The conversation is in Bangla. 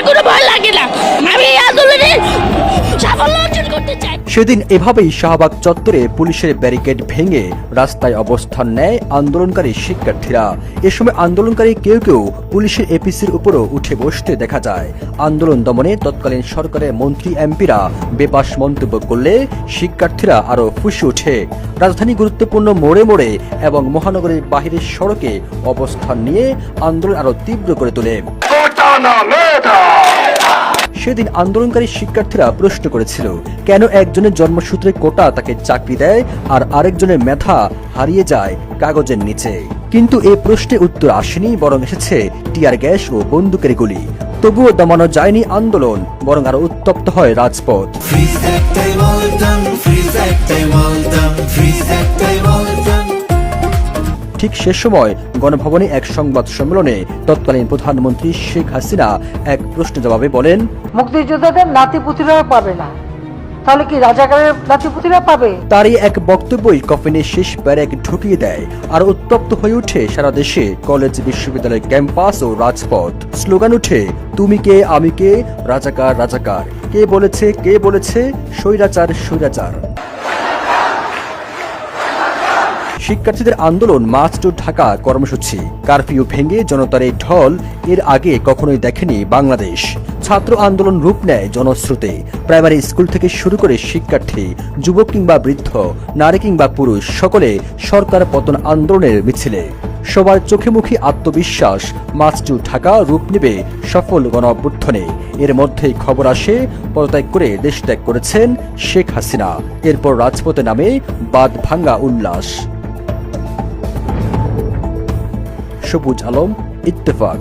কোনো ভয় লাগে না। আমি এই আন্দোলনে সাফল্য অর্জন করতে চাই। সেদিন এভাবেই শাহবাগ চত্বরে পুলিশের ব্যারিকেড ভেঙে রাস্তায় অবস্থান নেয় আন্দোলনকারী শিক্ষার্থীরা। এ সময় আন্দোলনকারী কেউ কেউ পুলিশের এপিসির উপরও উঠে বসতে দেখা যায়। আন্দোলন দমনে তৎকালীন সরকারের মন্ত্রী এমপিরা বেপাস মন্তব্য করলে শিক্ষার্থীরা আরো ফুঁসে ওঠে। রাজধানী গুরুত্বপূর্ণ মোড়ে মোড়ে এবং মহানগরীর বাহিরের সড়কে অবস্থান নিয়ে আন্দোলন আরো তীব্র করে তোলে। সেদিন আন্দোলনকারী শিক্ষার্থীরা প্রশ্ন করেছিল, কেন একজনের জন্মসূত্রে কোটা তাকে চাকরি দেয় আর আরেকজনের মেধা হারিয়ে যায় কাগজের নিচে। কিন্তু এই প্রশ্নের উত্তর আসেনি, বরং এসেছে টিয়ার গ্যাস ও বন্দুকের গুলি। তবুও দমানো যায়নি আন্দোলন, বরং আরো উত্তপ্ত হয় রাজপথ। ঠিক সে সময় গণভবনে এক সংবাদ সম্মেলনে তৎকালীন প্রধানমন্ত্রী শেখ হাসিনা এক প্রশ্নের জবাবে বলেন, মুক্তিযোদ্ধাদের নাতিপুতিরা পাবে না, তাহলে কি রাজাকারের নাতিপুতিরা পাবে? তারই এক বক্তব্যই কফিনের শেষ ব্যারেক ঢুকিয়ে দেয়। আর উত্তপ্ত হয়ে ওঠে সারা দেশে কলেজ, বিশ্ববিদ্যালয় ক্যাম্পাস ও রাজপথ। স্লোগান উঠে, তুমি কে আমি কে, রাজাকার রাজাকার, কে বলেছে স্বৈরাচার স্বৈরাচার। শিক্ষার্থীদের আন্দোলন মার্চ টু ঢাকা কর্মসূচি, কারফিউ ভেঙে জনতার এই ঢল এর আগে কখনোই দেখেনি বাংলাদেশ। ছাত্র আন্দোলন রূপ নেয় জনস্রোতে। প্রাইমারি স্কুল থেকে শুরু করে শিক্ষার্থী, যুবক কিংবা বৃদ্ধ, নারী কিংবা পুরুষ, সকলে সরকার পতন আন্দোলনের মিছিলে। সবার চোখে মুখে আত্মবিশ্বাস, মার্চ টু ঢাকা রূপ নেবে সফল গণ অভ্যুত্থানে। এর মধ্যেই খবর আসে পদত্যাগ করে দেশ ত্যাগ করেছেন শেখ হাসিনা। এরপর রাজপথে নামে বাঁধ ভাঙ্গা উল্লাস। সবুজ আলম, ইত্তেফাক।